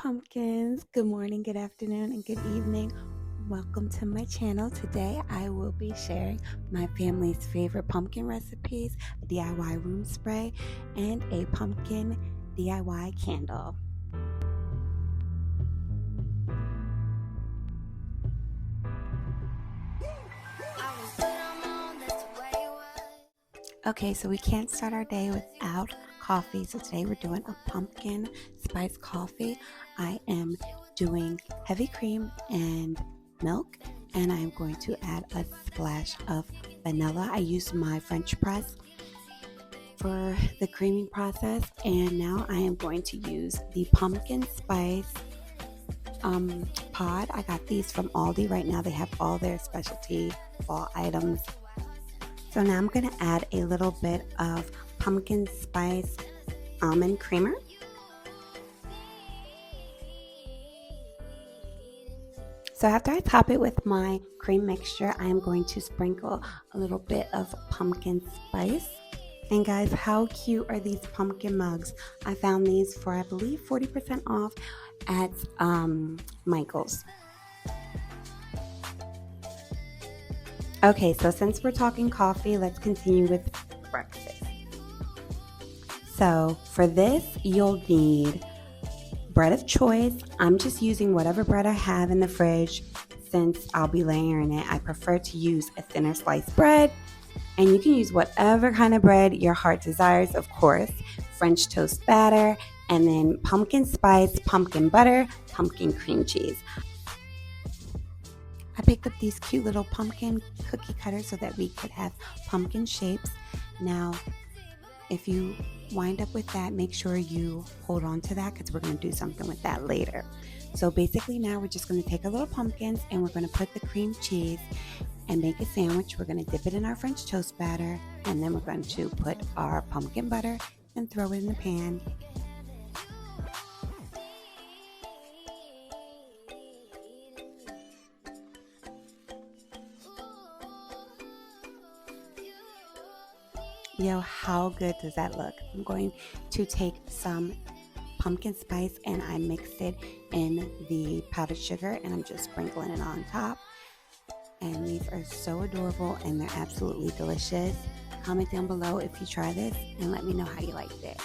pumpkins. Good morning, good afternoon, and good evening. Welcome to my channel. Today I will be sharing my family's favorite pumpkin recipes, a DIY room spray, and a pumpkin DIY candle. Okay, so we can't start our day without coffee. So today we're doing a pumpkin spice coffee. I am doing heavy cream and milk, and I'm going to add a splash of vanilla. I use my French press for the creaming process, and now I am going to use the pumpkin spice pod. I got these from Aldi. Right now they have all their specialty fall items. So now I'm going to add a little bit of pumpkin spice almond creamer. So after I top it with my cream mixture, I am going to sprinkle a little bit of pumpkin spice. And guys, how cute are these pumpkin mugs? I found these for, I believe, 40% off at Michael's. Okay, so since we're talking coffee, let's continue with breakfast. So for this, you'll need bread of choice. I'm just using whatever bread I have in the fridge since I'll be layering it. I prefer to use a thinner sliced bread, and you can use whatever kind of bread your heart desires, of course. French toast batter, and then pumpkin spice, pumpkin butter, pumpkin cream cheese. I picked up these cute little pumpkin cookie cutters so that we could have pumpkin shapes. Now, if you wind up with that, make sure you hold on to that because we're going to do something with that later. So basically now we're just going to take our little pumpkins and we're going to put the cream cheese and make a sandwich. We're going to dip it in our French toast batter, and then we're going to put our pumpkin butter and throw it in the pan. Yo, how good does that look? I'm going to take some pumpkin spice and I mixed it in the powdered sugar, and I'm just sprinkling it on top. And these are so adorable and they're absolutely delicious. Comment down below if you try this and let me know how you liked it.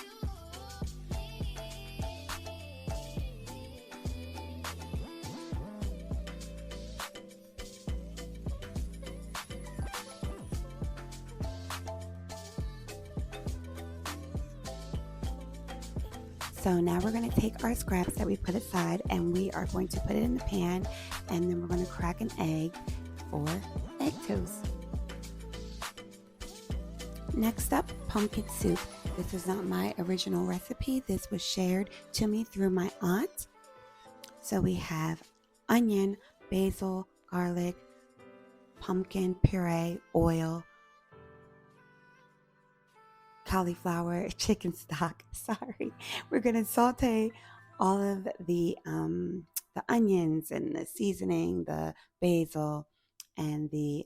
So now we're going to take our scraps that we put aside and we are going to put it in the pan, and then we're going to crack an egg for egg toast. Next up, pumpkin soup. This is not my original recipe. This was shared to me through my aunt. So we have onion, basil, garlic, pumpkin puree, oil, cauliflower, chicken stock. Sorry. We're going to saute all of the onions and the seasoning, the basil, and the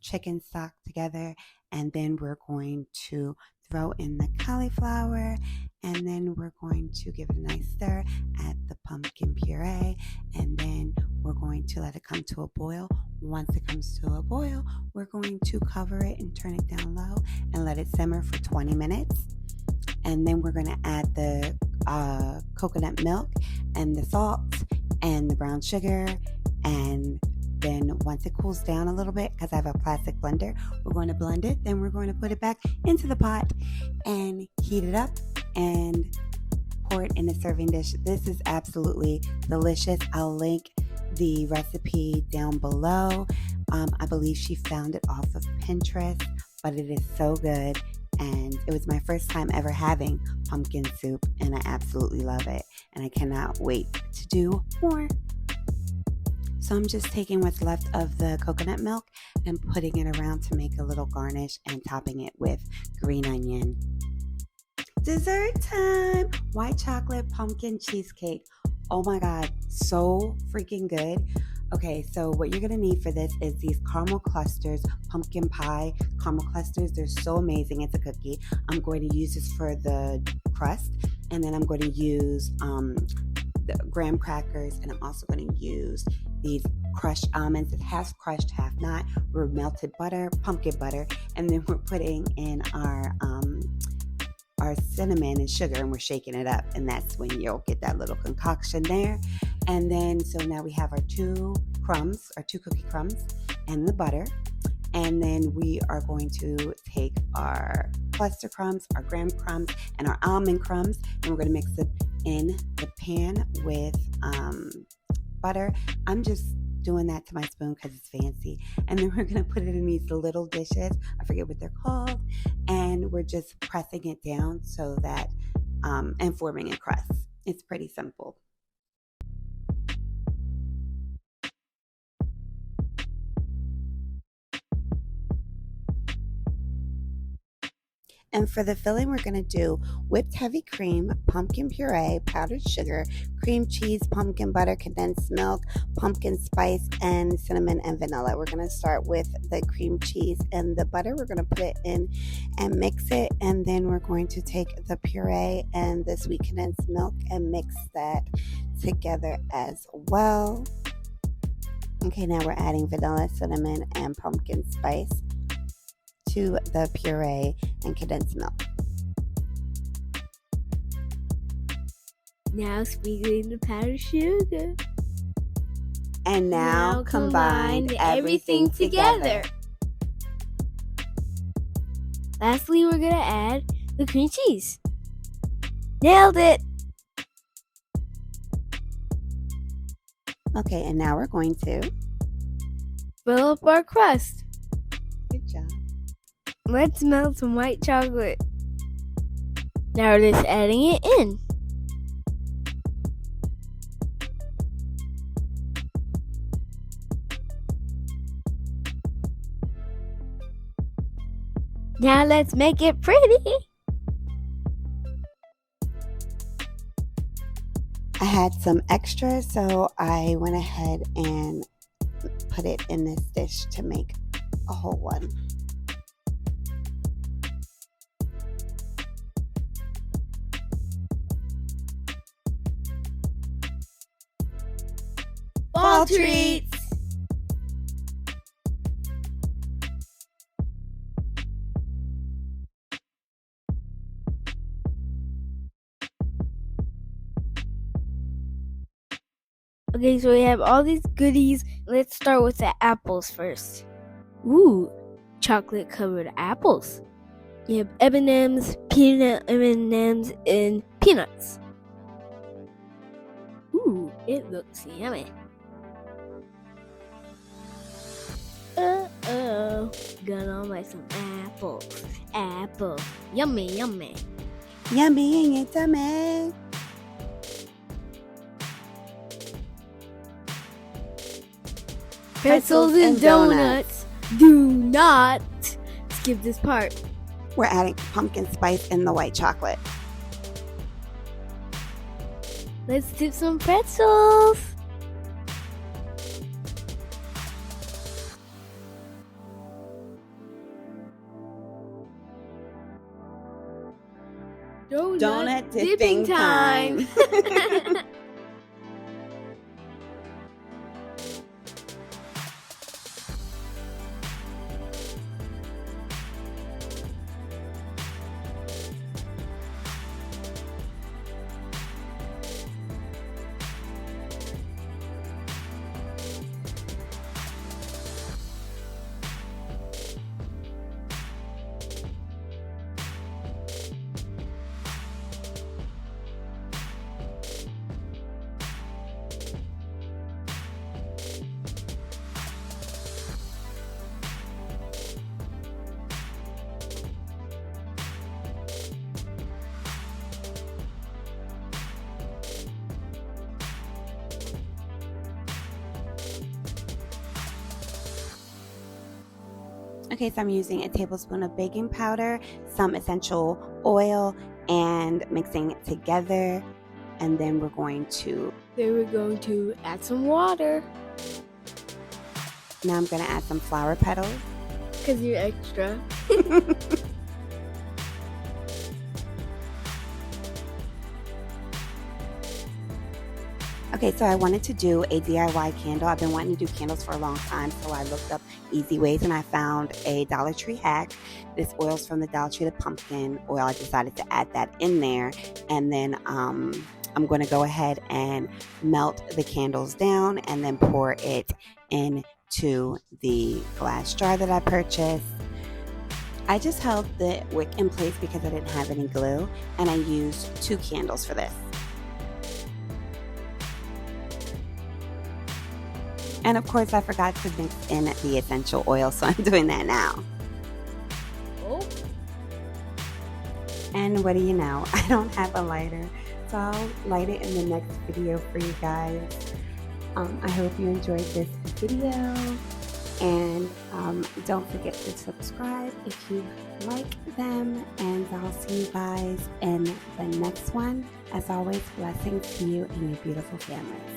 chicken stock together. And then we're going to throw in the cauliflower, and then we're going to give it a nice stir, add the pumpkin puree, and then we're going to let it come to a boil. Once it comes to a boil, we're going to cover it and turn it down low and let it simmer for 20 minutes. And then we're going to add the coconut milk and the salt and the brown sugar, and then once it cools down a little bit, because I have a plastic blender, we're going to blend it. Then we're going to put it back into the pot and heat it up and pour it in a serving dish. This is absolutely delicious. I'll link the recipe down below. I believe she found it off of Pinterest, but it is so good. And it was my first time ever having pumpkin soup, and I absolutely love it. And I cannot wait to do more. So I'm just taking what's left of the coconut milk and putting it around to make a little garnish and topping it with green onion. Dessert time! White chocolate pumpkin cheesecake. Oh my God, so freaking good. Okay, so what you're gonna need for this is these caramel clusters, pumpkin pie caramel clusters. They're so amazing. It's a cookie. I'm going to use this for the crust, and then I'm going to use the graham crackers, and I'm also going to use these crushed almonds. It's half crushed, half not. We're melted butter, pumpkin butter, and then we're putting in our cinnamon and sugar, and we're shaking it up, and that's when you'll get that little concoction there. And then so now we have our two cookie crumbs and the butter. And then we are going to take our cluster crumbs, our graham crumbs, and our almond crumbs, and we're going to mix it in the pan with butter. I'm just doing that to my spoon because it's fancy. And then we're going to put it in these little dishes. I forget what they're called. And we're just pressing it down so that, and forming a crust. It's pretty simple. And for the filling, we're going to do whipped heavy cream, pumpkin puree, powdered sugar, cream cheese, pumpkin butter, condensed milk, pumpkin spice, and cinnamon and vanilla. We're going to start with the cream cheese and the butter. We're going to put it in and mix it. And then we're going to take the puree and the sweet condensed milk and mix that together as well. Okay, now we're adding vanilla, cinnamon, and pumpkin spice to the puree and condensed milk. Now sprinkling the powdered sugar. And now combine everything together. Lastly, we're going to add the cream cheese. Nailed it! Okay, and now we're going to fill up our crust. Good job. Let's melt some white chocolate. Now we're just adding it in. Now let's make it pretty. I had some extra, so I went ahead and put it in this dish to make a whole one. Fall treats! Okay, so we have all these goodies. Let's start with the apples first. Ooh, chocolate covered apples. You have M&M's, peanut M&M's, and peanuts. Ooh, it looks yummy. Uh-oh, gonna make some apples. Apples, yummy, yummy. Yummy in your tummy. Pretzels and donuts. Do not skip this part. We're adding pumpkin spice in the white chocolate. Let's dip some pretzels. Donut dipping time. Okay, so I'm using a tablespoon of baking powder, some essential oil, and mixing it together. And then we're going to add some water. Now I'm going to add some flower petals. Because you're extra. Okay, so I wanted to do a DIY candle. I've been wanting to do candles for a long time, so I looked up easy ways and I found a Dollar Tree hack. This oil's from the Dollar Tree, the pumpkin oil. I decided to add that in there, and then I'm going to go ahead and melt the candles down and then pour it into the glass jar that I purchased. I just held the wick in place because I didn't have any glue, and I used 2 candles for this. And of course, I forgot to mix in the essential oil, so I'm doing that now. Oh. And what do you know? I don't have a lighter, so I'll light it in the next video for you guys. I hope you enjoyed this video, and don't forget to subscribe if you like them, and I'll see you guys in the next one. As always, blessings to you and your beautiful families.